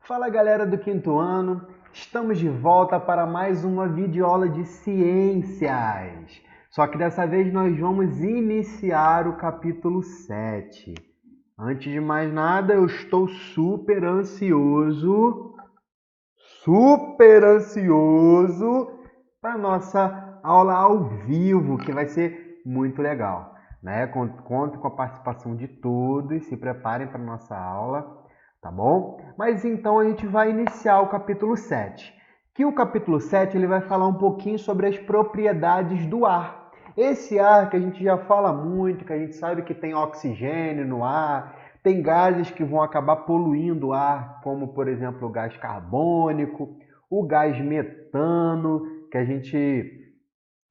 Fala galera do quinto ano, estamos de volta para mais uma videoaula de ciências. Só que dessa vez nós vamos iniciar o capítulo 7. Antes de mais nada, eu estou super ansioso para a nossa aula ao vivo, que vai ser muito legal, né? Conto com a participação de todos, se preparem para a nossa aula. Tá bom? Mas então a gente vai iniciar o capítulo 7. Que o capítulo 7 ele vai falar um pouquinho sobre as propriedades do ar. Esse ar que a gente já fala muito, que a gente sabe que tem oxigênio no ar, tem gases que vão acabar poluindo o ar, como por exemplo o gás carbônico, o gás metano, que a gente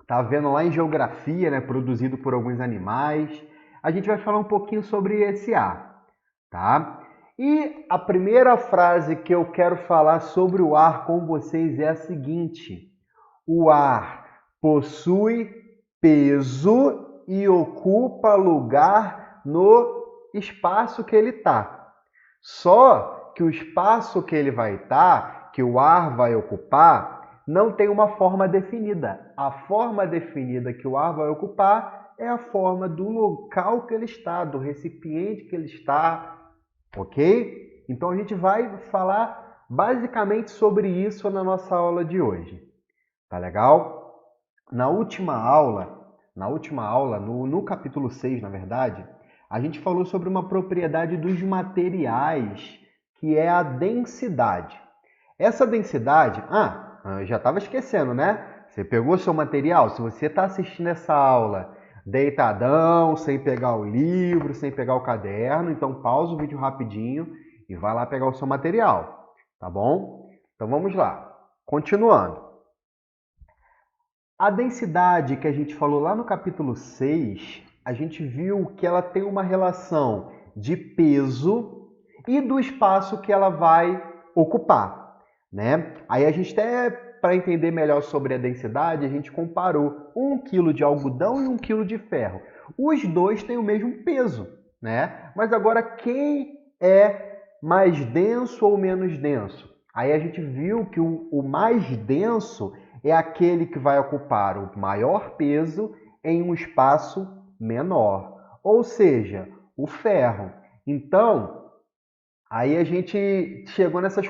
está vendo lá em geografia, né, produzido por alguns animais. A gente vai falar um pouquinho sobre esse ar, tá? E a primeira frase que eu quero falar sobre o ar com vocês é a seguinte: o ar possui peso e ocupa lugar no espaço que ele está. Só que o espaço que ele vai estar, que o ar vai ocupar, não tem uma forma definida. A forma definida que o ar vai ocupar é a forma do local que ele está, do recipiente que ele está, ok? Então a gente vai falar basicamente sobre isso na nossa aula de hoje. Tá legal? Na última aula, no capítulo 6, na verdade, a gente falou sobre uma propriedade dos materiais, que é a densidade. Essa densidade, eu já estava esquecendo, né? Você pegou seu material? Se você está assistindo essa aula deitadão, sem pegar o livro, sem pegar o caderno, então pausa o vídeo rapidinho e vai lá pegar o seu material, tá bom? Então vamos lá. Continuando. A densidade que a gente falou lá no capítulo 6, a gente viu que ela tem uma relação de peso e do espaço que ela vai ocupar, né? Aí a gente até, para entender melhor sobre a densidade, a gente comparou 1 kg de algodão e 1 kg de ferro. Os dois têm o mesmo peso, né? Mas agora quem é mais denso ou menos denso? Aí a gente viu que o mais denso é aquele que vai ocupar o maior peso em um espaço menor, ou seja, o ferro. Então, aí a gente chegou nessas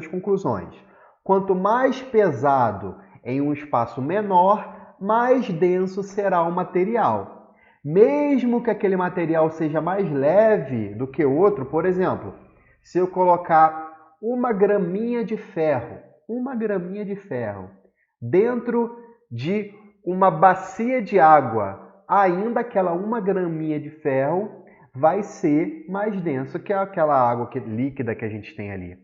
conclusões. Quanto mais pesado em um espaço menor, mais denso será o material. Mesmo que aquele material seja mais leve do que outro, por exemplo, se eu colocar uma graminha de ferro dentro de uma bacia de água, ainda aquela 1 graminha de ferro vai ser mais denso que aquela água líquida que a gente tem ali,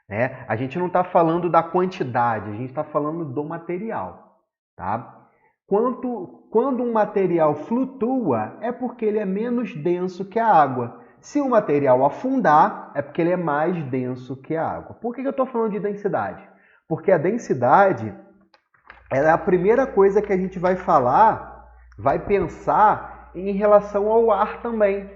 né? A gente não está falando da quantidade, a gente está falando do material, tá? Quando um material flutua, é porque ele é menos denso que a água. Se o material afundar, é porque ele é mais denso que a água. Por que eu estou falando de densidade? Porque a densidade é a primeira coisa que a gente vai falar, vai pensar em relação ao ar também.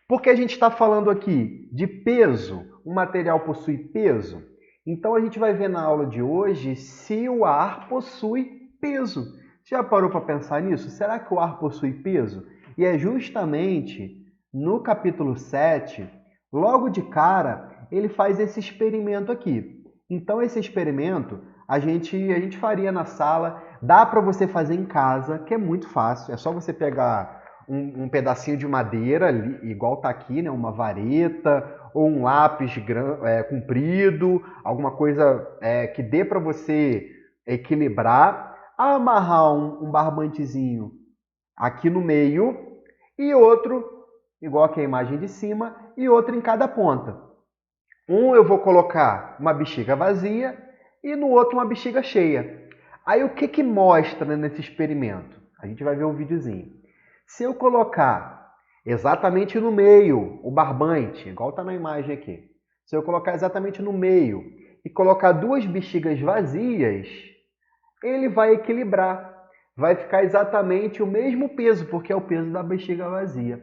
Porque a gente está falando aqui de peso, o material possui peso. Então a gente vai ver na aula de hoje se o ar possui peso. Já parou para pensar nisso? Será que o ar possui peso? E é justamente no capítulo 7, logo de cara, ele faz esse experimento aqui. Então esse experimento a gente faria na sala, dá para você fazer em casa, que é muito fácil, é só você pegar um pedacinho de madeira, igual tá aqui, né? Uma vareta ou um lápis comprido, alguma coisa que dê para você equilibrar, amarrar um barbantezinho aqui no meio e outro, igual aqui a imagem de cima, e outro em cada ponta. Eu vou colocar uma bexiga vazia e no outro uma bexiga cheia. Aí o que mostra nesse experimento? A gente vai ver um videozinho. Se eu colocar exatamente no meio o barbante, igual está na imagem aqui, se eu colocar exatamente no meio e colocar 2 bexigas vazias, ele vai equilibrar. Vai ficar exatamente o mesmo peso, porque é o peso da bexiga vazia.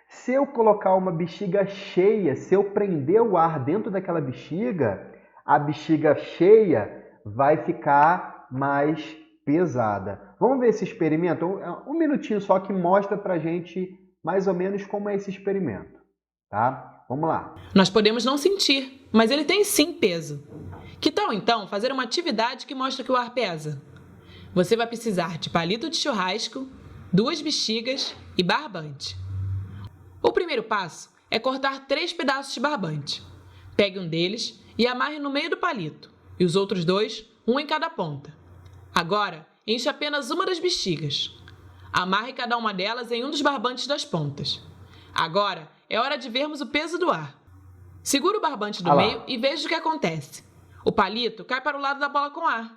Se eu colocar uma bexiga cheia, se eu prender o ar dentro daquela bexiga, a bexiga cheia vai ficar mais pesada. Vamos ver esse experimento? Um minutinho só que mostra pra gente mais ou menos como é esse experimento, tá? Vamos lá. Nós podemos não sentir, mas ele tem sim peso. Que tal então fazer uma atividade que mostra que o ar pesa? Você vai precisar de palito de churrasco, 2 bexigas e barbante. O primeiro passo é cortar 3 pedaços de barbante. Pegue um deles e amarre no meio do palito, e os outros 2, um em cada ponta. Agora, enche apenas uma das bexigas. Amarre cada uma delas em um dos barbantes das pontas. Agora é hora de vermos o peso do ar. Segura o barbante do meio e veja o que acontece. O palito cai para o lado da bola com ar.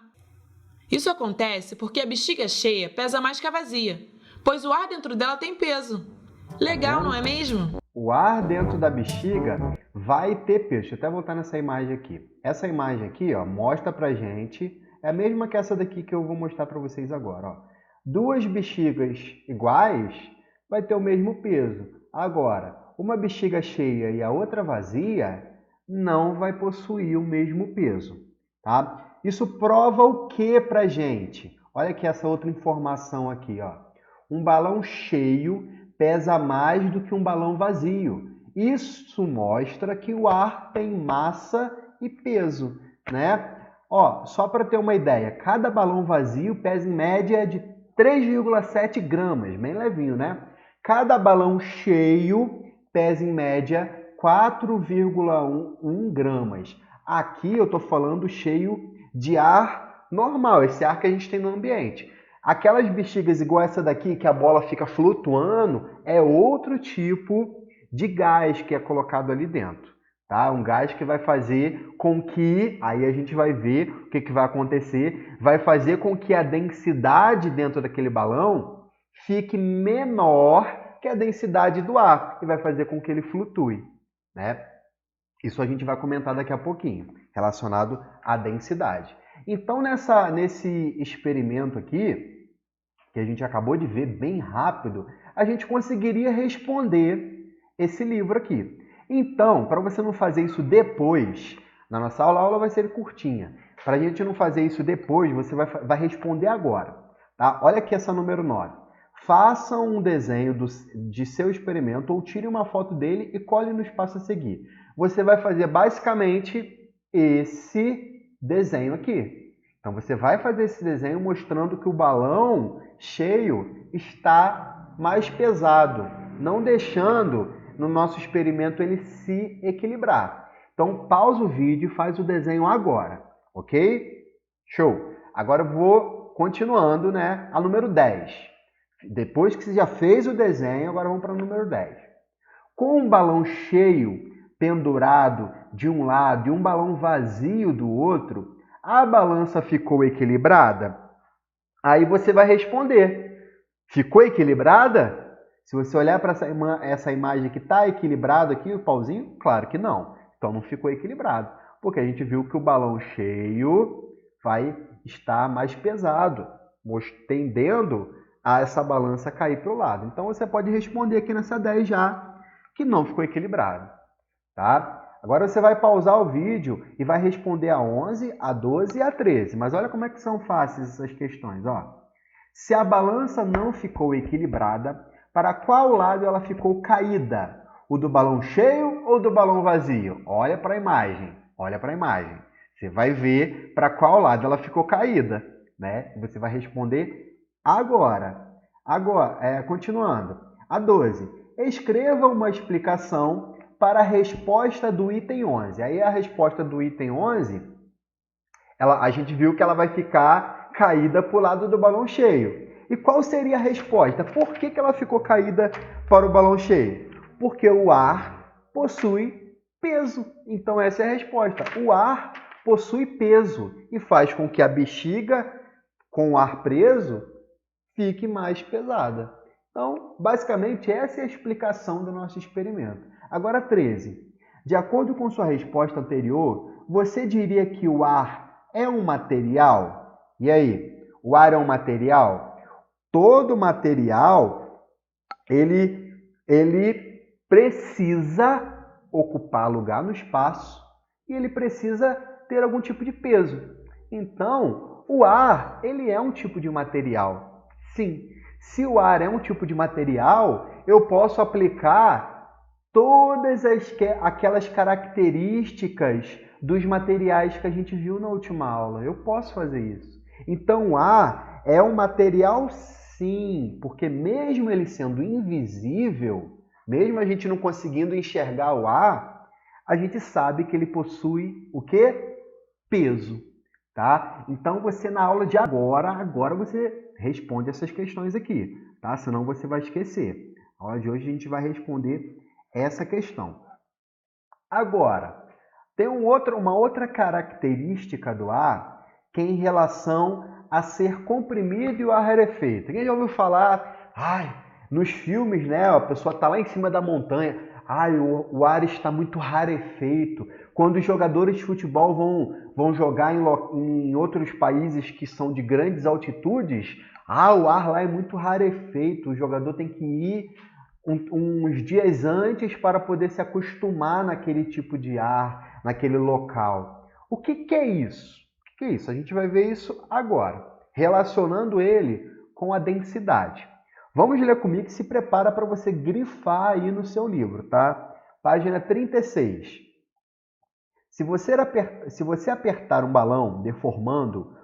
Isso acontece porque a bexiga cheia pesa mais que a vazia, pois o ar dentro dela tem peso. Legal, não é mesmo? O ar dentro da bexiga vai ter peso. Deixa eu até voltar nessa imagem aqui. Essa imagem aqui, ó, mostra pra gente, é a mesma que essa daqui que eu vou mostrar para vocês agora. Ó. 2 bexigas iguais vai ter o mesmo peso. Agora, uma bexiga cheia e a outra vazia não vai possuir o mesmo peso. Tá? Isso prova o que pra gente? Olha aqui essa outra informação aqui. Ó. Um balão cheio pesa mais do que um balão vazio. Isso mostra que o ar tem massa e peso, né? Ó, só para ter uma ideia, cada balão vazio pesa em média de 3,7 gramas, bem levinho, né? Cada balão cheio pesa em média 4,1 gramas. Aqui eu estou falando cheio de ar normal, esse ar que a gente tem no ambiente. Aquelas bexigas igual essa daqui, que a bola fica flutuando, é outro tipo de gás que é colocado ali dentro. Tá? Um gás que vai fazer com que, aí a gente vai ver o que vai acontecer, vai fazer com que a densidade dentro daquele balão fique menor que a densidade do ar e vai fazer com que ele flutue. Né? Isso a gente vai comentar daqui a pouquinho, relacionado à densidade. Então, nesse experimento aqui, que a gente acabou de ver bem rápido, a gente conseguiria responder esse livro aqui. Então, para você não fazer isso depois, na nossa aula, a aula vai ser curtinha. Para a gente não fazer isso depois, você vai responder agora. Tá? Olha aqui essa número 9. Faça um desenho de seu experimento ou tire uma foto dele e cole no espaço a seguir. Você vai fazer basicamente esse desenho aqui. Então, você vai fazer esse desenho mostrando que o balão cheio está mais pesado, não deixando no nosso experimento ele se equilibrar. Então, pausa o vídeo e faz o desenho agora, ok? Show! Agora eu vou continuando, né? A número 10. Depois que você já fez o desenho, agora vamos para o número 10. Com um balão cheio pendurado de um lado e um balão vazio do outro, a balança ficou equilibrada? Aí você vai responder, ficou equilibrada? Se você olhar para essa imagem que está equilibrado aqui, o pauzinho, claro que não. Então não ficou equilibrado, porque a gente viu que o balão cheio vai estar mais pesado, tendendo a essa balança cair para o lado. Então você pode responder aqui nessa 10 já, que não ficou equilibrado. Tá? Agora você vai pausar o vídeo e vai responder a 11, a 12 e a 13. Mas olha como é que são fáceis essas questões. Ó. Se a balança não ficou equilibrada, para qual lado ela ficou caída? O do balão cheio ou do balão vazio? Olha para a imagem. Olha para a imagem. Você vai ver para qual lado ela ficou caída. Né? Você vai responder agora. Continuando. A 12. Escreva uma explicação para a resposta do item 11. Aí a resposta do item 11, a gente viu que ela vai ficar caída para o lado do balão cheio. E qual seria a resposta? Por que ela ficou caída para o balão cheio? Porque o ar possui peso. Então essa é a resposta. O ar possui peso e faz com que a bexiga com o ar preso fique mais pesada. Então, basicamente, essa é a explicação do nosso experimento. Agora, 13. De acordo com sua resposta anterior, você diria que o ar é um material? E aí, o ar é um material? Todo material, ele precisa ocupar lugar no espaço e ele precisa ter algum tipo de peso. Então, o ar, ele é um tipo de material. Sim, se o ar é um tipo de material, eu posso aplicar todas aquelas características dos materiais que a gente viu na última aula. Eu posso fazer isso. Então, o ar é um material, sim, porque mesmo ele sendo invisível, mesmo a gente não conseguindo enxergar o ar, a gente sabe que ele possui o quê? Peso, tá? Então, você na aula de agora você responde essas questões aqui, tá? Senão você vai esquecer. Na aula de hoje a gente vai responder essa questão. Agora, tem uma outra característica do ar que é em relação a ser comprimido e o ar rarefeito. Quem já ouviu falar, nos filmes, né, a pessoa está lá em cima da montanha, o ar está muito rarefeito. Quando os jogadores de futebol vão jogar em outros países que são de grandes altitudes, o ar lá é muito rarefeito, o jogador tem que ir uns dias antes para poder se acostumar naquele tipo de ar, naquele local. O que é isso? O que é isso? A gente vai ver isso agora, relacionando ele com a densidade. Vamos ler comigo e se prepara para você grifar aí no seu livro, tá? Página 36. Se você apertar um balão deformando,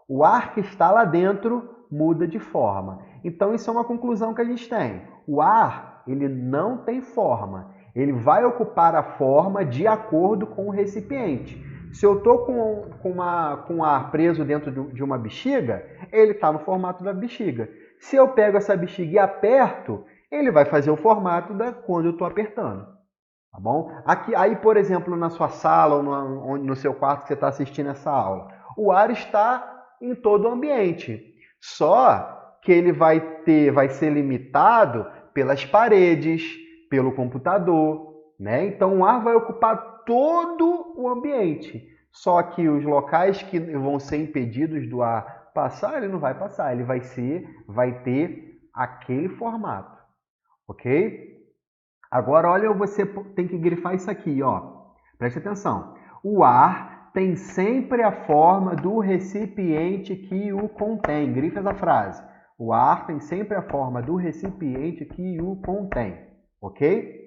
o ar que está lá dentro muda de forma. Então, isso é uma conclusão que a gente tem. O ar, ele não tem forma. Ele vai ocupar a forma de acordo com o recipiente. Se eu estou com ar preso dentro de uma bexiga, ele está no formato da bexiga. Se eu pego essa bexiga e aperto, ele vai fazer o formato quando eu estou apertando. Tá bom? Aí, por exemplo, na sua sala ou no seu quarto que você está assistindo essa aula, o ar está em todo o ambiente. Só que ele vai ser limitado pelas paredes, pelo computador, né? Então o ar vai ocupar todo o ambiente. Só que os locais que vão ser impedidos do ar passar, ele não vai passar, ele vai ter aquele formato, ok? Agora, olha, você tem que grifar isso aqui, ó. Preste atenção. O ar tem sempre a forma do recipiente que o contém. Grifa essa frase. O ar tem sempre a forma do recipiente que o contém, ok?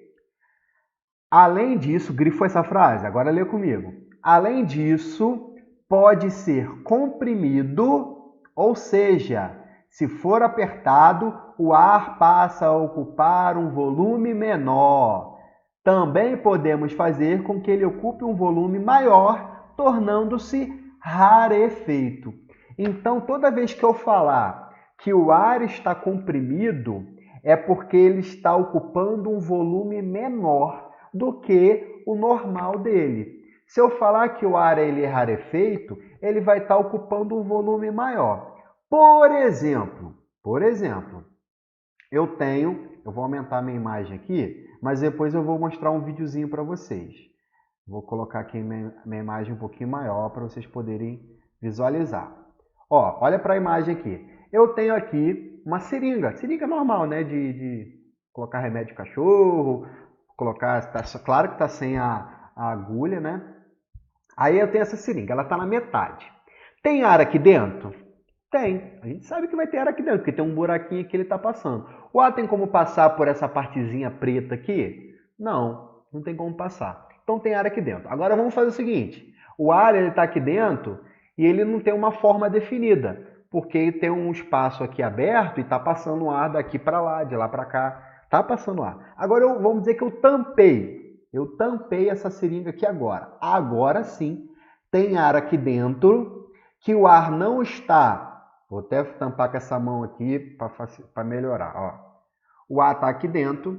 Além disso, grifou essa frase, agora lê comigo. Além disso, pode ser comprimido, ou seja, se for apertado, o ar passa a ocupar um volume menor. Também podemos fazer com que ele ocupe um volume maior, tornando-se rarefeito. Então, toda vez que eu falar que o ar está comprimido, é porque ele está ocupando um volume menor do que o normal dele. Se eu falar que o ar ele é rarefeito, ele vai estar ocupando um volume maior. Por exemplo, eu vou aumentar minha imagem aqui, mas depois eu vou mostrar um videozinho para vocês. Vou colocar aqui minha imagem um pouquinho maior para vocês poderem visualizar. Ó, olha para a imagem aqui. Eu tenho aqui uma seringa normal, né, de colocar remédio de cachorro, claro que está sem a agulha, né? Aí eu tenho essa seringa, ela está na metade. Tem ar aqui dentro? Tem. A gente sabe que vai ter ar aqui dentro, porque tem um buraquinho que ele está passando. O ar tem como passar por essa partezinha preta aqui? Não, não tem como passar. Então tem ar aqui dentro. Agora vamos fazer o seguinte. O ar está aqui dentro e ele não tem uma forma definida, porque tem um espaço aqui aberto e está passando ar daqui para lá, de lá para cá. Está passando ar. Agora vamos dizer que eu tampei. Eu tampei essa seringa aqui agora. Agora sim, tem ar aqui dentro que o ar não está. Vou até tampar com essa mão aqui para melhorar. Ó. O ar está aqui dentro,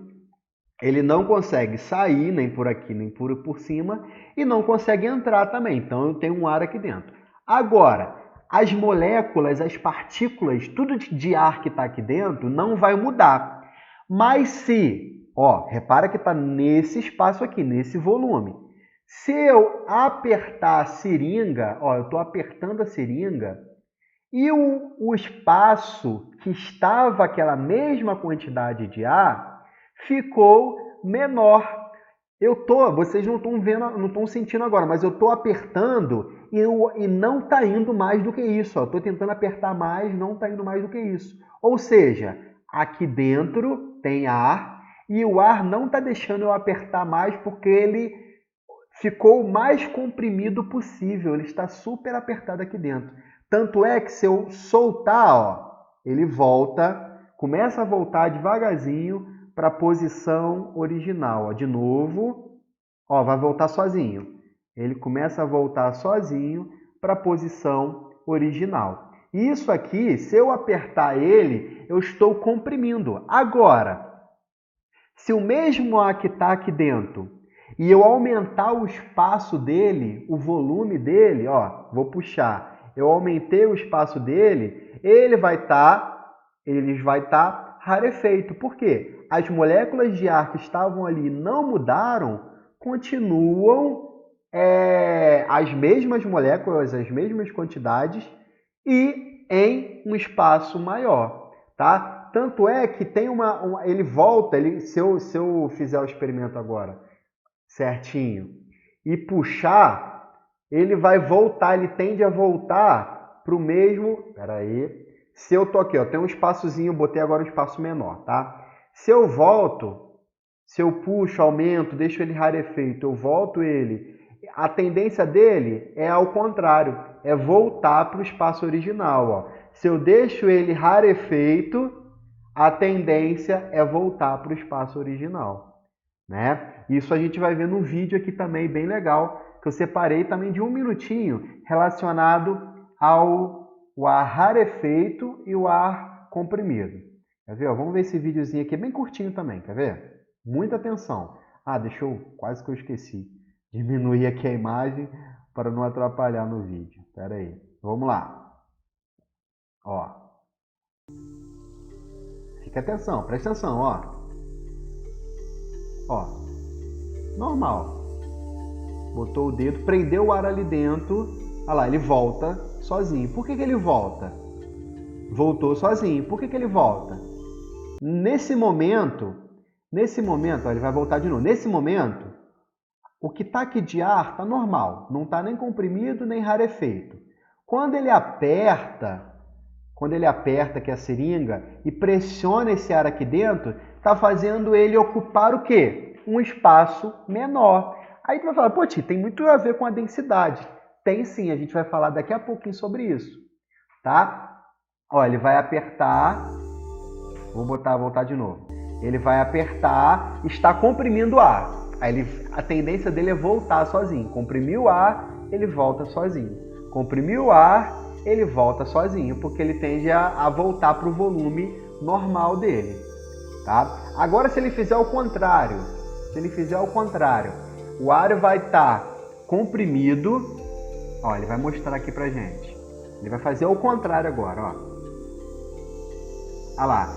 ele não consegue sair nem por aqui nem por cima e não consegue entrar também. Então eu tenho um ar aqui dentro. Agora, as moléculas, as partículas, tudo de ar que está aqui dentro não vai mudar. Mas se, repara que está nesse espaço aqui, nesse volume. Se eu apertar a seringa, eu estou apertando a seringa, e o espaço que estava aquela mesma quantidade de ar ficou menor. Vocês não estão vendo, não estão sentindo agora, mas eu estou apertando e não está indo mais do que isso. Estou tentando apertar mais, não está indo mais do que isso. Ou seja, aqui dentro tem ar e o ar não está deixando eu apertar mais porque ele ficou o mais comprimido possível. Ele está super apertado aqui dentro. Tanto é que se eu soltar, ó, ele volta, começa a voltar devagarzinho para a posição original. Ó. De novo, ó, vai voltar sozinho. Ele começa a voltar sozinho para a posição original. Isso aqui, se eu apertar ele, eu estou comprimindo. Agora, se o mesmo ar que está aqui dentro e eu aumentar o espaço dele, o volume dele, ó, vou puxar, eu aumentei o espaço dele, ele vai estar rarefeito. Por quê? As moléculas de ar que estavam ali não mudaram, continuam as mesmas moléculas, as mesmas quantidades e em um espaço maior, tá? Tanto é que tem ele volta, se eu fizer o experimento agora certinho e puxar, ele vai voltar, ele tende a voltar para o mesmo... Espera aí. Se eu tô aqui, ó, tem um espaçozinho, botei agora um espaço menor, tá? Se eu volto, se eu puxo, aumento, deixo ele rarefeito, eu volto ele, a tendência dele é ao contrário, é voltar para o espaço original, ó. Se eu deixo ele rarefeito, a tendência é voltar para o espaço original, né? Isso a gente vai ver no vídeo aqui também, bem legal, que eu separei também de 1 minutinho relacionado ao ar rarefeito e o ar comprimido. Quer ver? Vamos ver esse videozinho aqui, bem curtinho também, quer ver? Muita atenção. Quase que eu esqueci. Diminuir aqui a imagem para não atrapalhar no vídeo. Espera aí. Vamos lá. Ó. Fica atenção, presta atenção, ó. Ó. Normal. Botou o dedo, prendeu o ar ali dentro. Olha lá, ele volta sozinho. Por que ele volta? Voltou sozinho. Por que ele volta? Nesse momento, ó, ele vai voltar de novo. Nesse momento, o que está aqui de ar está normal. Não está nem comprimido, nem rarefeito. Quando ele aperta aqui a seringa e pressiona esse ar aqui dentro, está fazendo ele ocupar o quê? Um espaço menor. Aí tu vai falar, pô, Ti, tem muito a ver com a densidade. Tem sim, a gente vai falar daqui a pouquinho sobre isso, tá? Ó, ele vai apertar, voltar de novo. Ele vai apertar, está comprimindo o ar. Aí a tendência dele é voltar sozinho. Comprimiu o ar, ele volta sozinho. Comprimiu o ar, ele volta sozinho, porque ele tende a voltar para o volume normal dele, tá? Agora, se ele fizer o contrário, o ar vai estar comprimido, ó, ele vai mostrar aqui pra gente. Ele vai fazer o contrário agora, ó. Olha lá.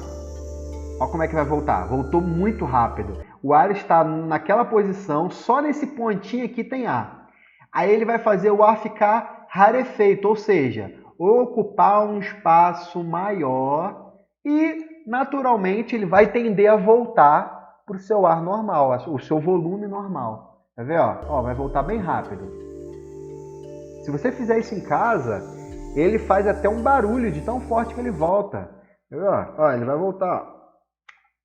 Ó como é que vai voltar. Voltou muito rápido. O ar está naquela posição, só nesse pontinho aqui tem ar. Aí ele vai fazer o ar ficar rarefeito, ou seja, ocupar um espaço maior e, naturalmente, ele vai tender a voltar para o seu ar normal, o seu volume normal. Quer ver? Ó, vai voltar bem rápido. Se você fizer isso em casa, ele faz até um barulho de tão forte que ele volta. Quer ver? Ó, ele vai voltar.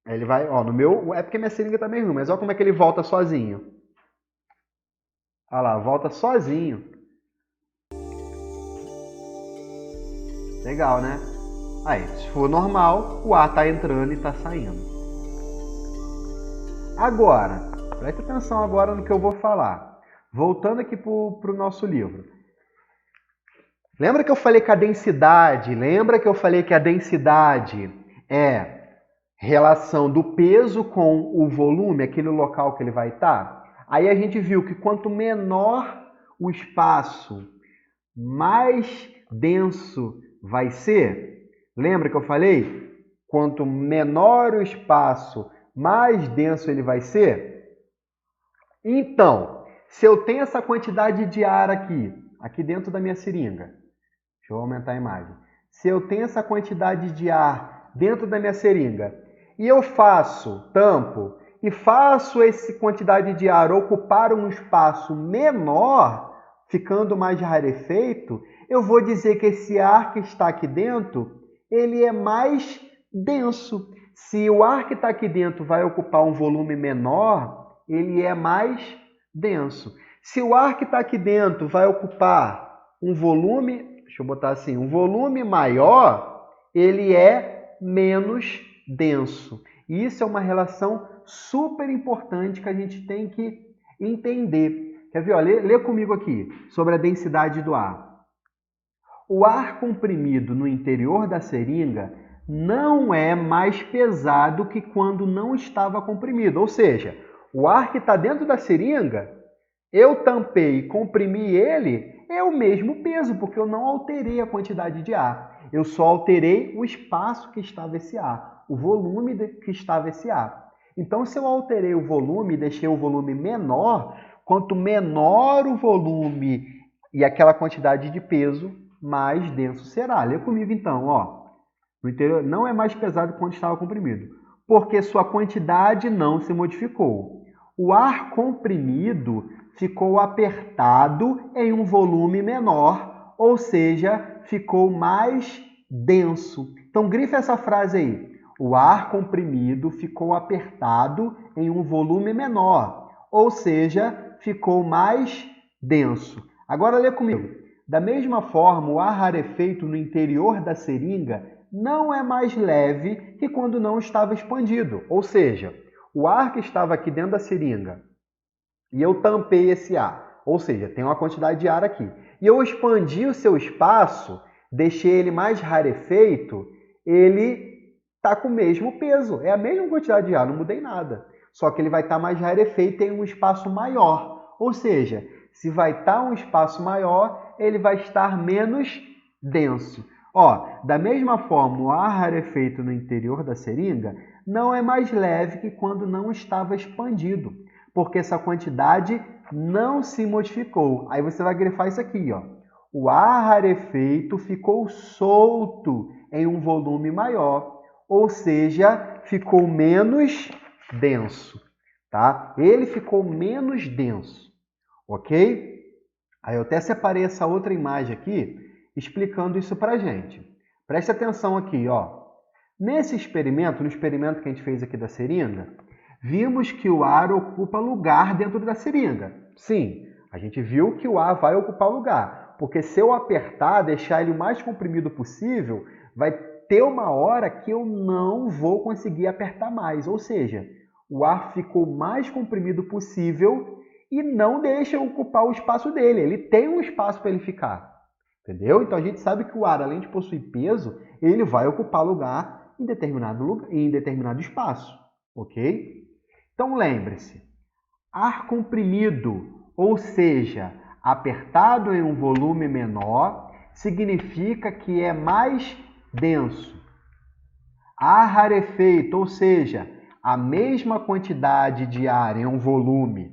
Ele vai, ó, no meu, é porque minha seringa tá meio ruim, mas olha como é que ele volta sozinho. Olha lá, volta sozinho. Legal, né? Aí, se for normal, o ar tá entrando e tá saindo. Agora, presta atenção agora no que eu vou falar. Voltando aqui pro nosso livro. Lembra que eu falei que a densidade, é relação do peso com o volume, aquele local que ele vai estar? Aí a gente viu que quanto menor o espaço, mais denso vai ser. Lembra que eu falei? Quanto menor o espaço, mais denso ele vai ser. Então, se eu tenho essa quantidade de ar aqui dentro da minha seringa, deixa eu aumentar a imagem. Se eu tenho essa quantidade de ar dentro da minha seringa e eu tampo e faço essa quantidade de ar ocupar um espaço menor, ficando mais rarefeito, eu vou dizer que esse ar que está aqui dentro, ele é mais denso. Se o ar que está aqui dentro vai ocupar um volume menor, ele é mais denso. Se o ar que está aqui dentro vai ocupar um volume, deixa eu botar assim, um volume maior, ele é menos denso. E isso é uma relação super importante que a gente tem que entender. Quer ver? Ó, lê comigo aqui sobre a densidade do ar. O ar comprimido no interior da seringa não é mais pesado que quando não estava comprimido. Ou seja, o ar que está dentro da seringa, eu tampei e comprimi ele, é o mesmo peso, porque eu não alterei a quantidade de ar. Eu só alterei o espaço que estava esse ar, o volume que estava esse ar. Então, se eu alterei o volume e deixei o volume menor, quanto menor o volume e aquela quantidade de peso, mais denso será. Lê comigo então, ó. No interior não é mais pesado que quando estava comprimido, porque sua quantidade não se modificou. O ar comprimido ficou apertado em um volume menor, ou seja, ficou mais denso. Então, grifa essa frase aí. O ar comprimido ficou apertado em um volume menor, ou seja, ficou mais denso. Agora lê comigo. Da mesma forma, o ar rarefeito no interior da seringa não é mais leve que quando não estava expandido. Ou seja, o ar que estava aqui dentro da seringa e eu tampei esse ar, ou seja, tem uma quantidade de ar aqui, e eu expandi o seu espaço, deixei ele mais rarefeito, ele está com o mesmo peso, é a mesma quantidade de ar, não mudei nada. Só que ele vai estar mais rarefeito em um espaço maior, ou seja, se vai estar um espaço maior, ele vai estar menos denso. Ó, da mesma forma, o ar rarefeito no interior da seringa não é mais leve que quando não estava expandido, porque essa quantidade não se modificou. Aí você vai grifar isso aqui, ó. O ar rarefeito ficou solto em um volume maior, ou seja, ficou menos denso, tá? Ele ficou menos denso, ok? Aí eu até separei essa outra imagem aqui, explicando isso pra gente. Preste atenção aqui, ó. Nesse experimento, no experimento que a gente fez aqui da seringa, vimos que o ar ocupa lugar dentro da seringa. Sim, a gente viu que o ar vai ocupar lugar, porque se eu apertar, deixar ele o mais comprimido possível, vai ter uma hora que eu não vou conseguir apertar mais, ou seja, o ar ficou o mais comprimido possível e não deixa ocupar o espaço dele, ele tem um espaço para ele ficar, entendeu? Então a gente sabe que o ar, além de possuir peso, ele vai ocupar lugar em determinado espaço, ok? Então lembre-se, ar comprimido, ou seja, apertado em um volume menor, significa que é mais denso. Ar rarefeito, ou seja, a mesma quantidade de ar em um volume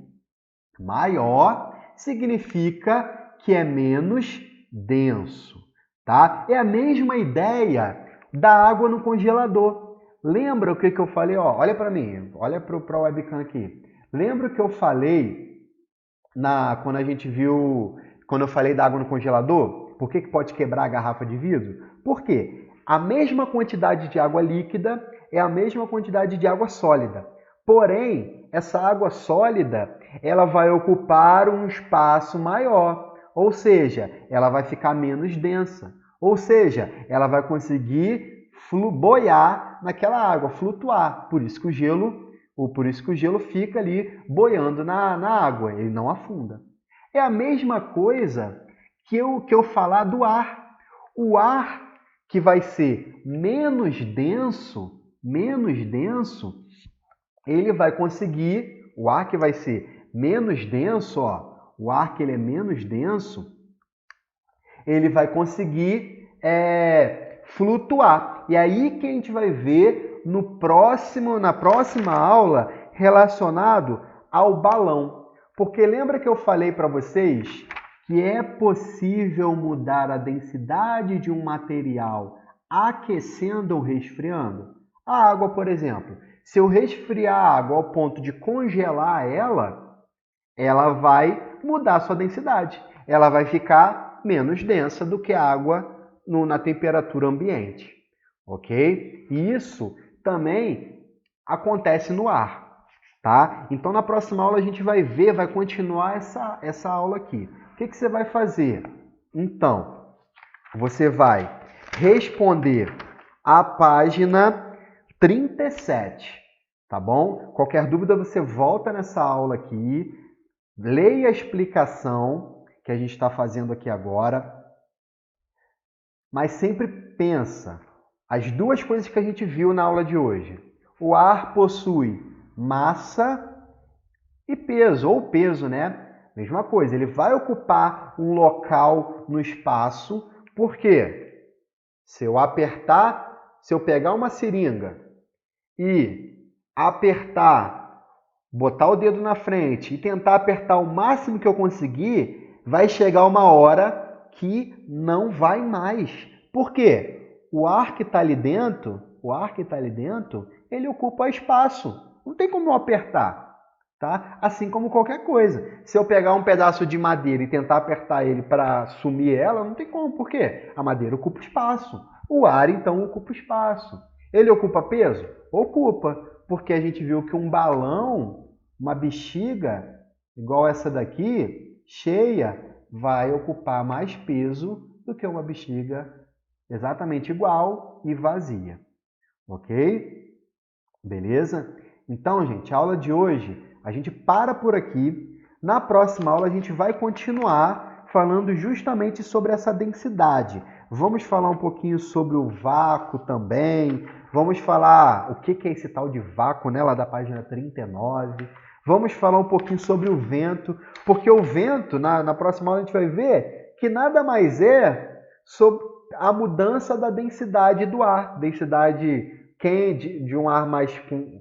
maior, significa que é menos denso, tá? É a mesma ideia da água no congelador. Lembra o que eu falei? Ó, olha para mim, olha para o webcam aqui. Lembra o que eu falei quando a gente viu, quando eu falei da água no congelador? Por que pode quebrar a garrafa de vidro? Por quê? A mesma quantidade de água líquida é a mesma quantidade de água sólida. Porém, essa água sólida, ela vai ocupar um espaço maior, ou seja, ela vai ficar menos densa, ou seja, ela vai conseguir boiar naquela água, flutuar. Por isso que o gelo fica ali boiando na água, ele não afunda. É a mesma coisa que eu falar do ar. O ar que vai ser menos denso, ele vai conseguir, o ar que vai ser menos denso, ó, o ar que ele é menos denso, ele vai conseguir flutuar. E aí que a gente vai ver na próxima aula relacionado ao balão. Porque lembra que eu falei para vocês que é possível mudar a densidade de um material aquecendo ou resfriando? A água, por exemplo. Se eu resfriar a água ao ponto de congelar ela vai mudar a sua densidade. Ela vai ficar menos densa do que a água na temperatura ambiente. Ok? E isso também acontece no ar. Tá? Então, na próxima aula a gente vai continuar essa aula aqui. O que você vai fazer? Então, você vai responder a página 37, tá bom? Qualquer dúvida você volta nessa aula aqui, leia a explicação que a gente está fazendo aqui agora, mas sempre pensa as duas coisas que a gente viu na aula de hoje. O ar possui massa e peso, ou peso, né? Mesma coisa, ele vai ocupar um local no espaço, por quê? Se eu pegar uma seringa e apertar, botar o dedo na frente e tentar apertar o máximo que eu conseguir, vai chegar uma hora que não vai mais. Por quê? O ar que está ali dentro, ele ocupa espaço. Não tem como eu apertar. Tá? Assim como qualquer coisa. Se eu pegar um pedaço de madeira e tentar apertar ele para sumir ela, não tem como. Por quê? A madeira ocupa espaço. O ar, então, ocupa espaço. Ele ocupa peso? Ocupa. Porque a gente viu que um balão, uma bexiga, igual essa daqui, cheia, vai ocupar mais peso do que uma bexiga exatamente igual e vazia. Ok? Beleza? Então, gente, a aula de hoje a gente para por aqui. Na próxima aula a gente vai continuar falando justamente sobre essa densidade. Vamos falar um pouquinho sobre o vácuo também. Vamos falar o que é esse tal de vácuo, né, lá da página 39. Vamos falar um pouquinho sobre o vento, porque o vento, na próxima aula a gente vai ver que nada mais é sobre a mudança da densidade do ar. Densidade quente, de um ar mais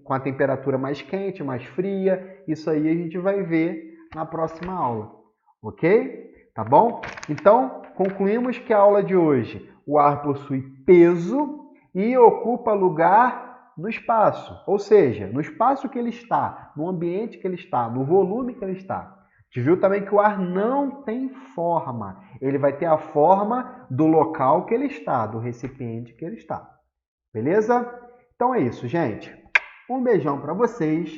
com a temperatura mais quente, mais fria. Isso aí a gente vai ver na próxima aula, ok? Tá bom? Então, concluímos que a aula de hoje, o ar possui peso e ocupa lugar no espaço, ou seja, no espaço que ele está, no ambiente que ele está, no volume que ele está. A gente viu também que o ar não tem forma, ele vai ter a forma do local que ele está, do recipiente que ele está. Beleza? Então é isso, gente. Um beijão para vocês.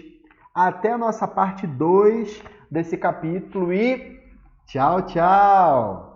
Até a nossa parte 2 desse capítulo e tchau, tchau!